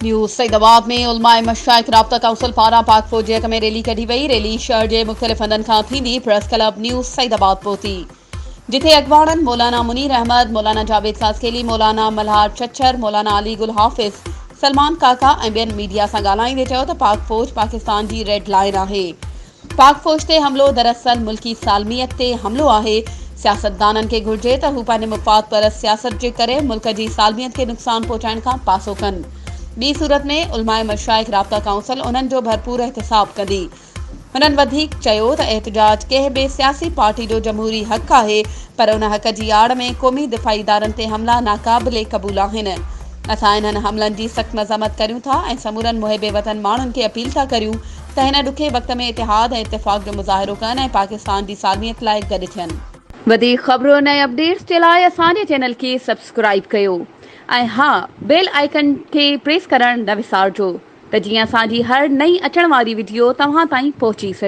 News Saidabad में उलमाए मशाइख राब्ता council पारां पाक फौज में रैली कढी वई। रैली शहर के मुख़्तलिफ़ हंधनि खां थींदी प्रेस क्लब न्यूज़ सईदाबाद पहुती, जिथे अॻवाणनि मौलाना मुनीर अहमद, मौलाना जावेद सासकेली, मौलाना मल्हार चच्छर, मौलाना अली गुल हाफ़िज़, सलमान काका ऐं ॿियनि मीडिया सां ॻाल्हाईंदे चयो त पाक फौज पाकिस्तान की रेड लाइन आहे। पाक फौज ते हमलो दरअसल मुल्की सालमियत ते हमलो आहे। सियासतदाननि के घुर्जे त हू पंहिंजे मुफ़ाद परस्त सियासत जे करे मुल्क जी सालमियत के नुक़सान पहुचाइण खां पासो कनि। ॿी सूरत में उलमाए मशाइख राब्ता काउंसिल उन्हनि जो भरपूर एहतिसाब कंदी। हुननि वधीक चयो त एहतजाज कंहिं बि सियासी पार्टी जो जमहूरी हक़ आहे, पर उन हक़ जी आड़ में क़ौमी दिफ़ाई इदारनि ते हमला नाक़ाबिले क़बूल आहिनि। असां इन्हनि हमलनि जी सख़्त मज़म्मत करियूं था ऐं समूरनि मुहिब वतन माण्हुनि खे अपील था करियूं त हिन ॾुखे वक़्त में इतिहाद ऐं इत्तेफ़ाक़ जो मुज़ाहिरो कनि ऐं पाकिस्तान जी सालमियत लाइ गॾु थियनि। वधीक ख़बरुनि ऐं अपडेट्स जे लाइ असांजे चैनल खे सब्सक्राइब कयो ऐं हा, बेल आइकन खे प्रेस करणु न विसारिजो त जीअं असांजी हर नई अचण वारी वीडियो तव्हां ताईं पहुची सघे।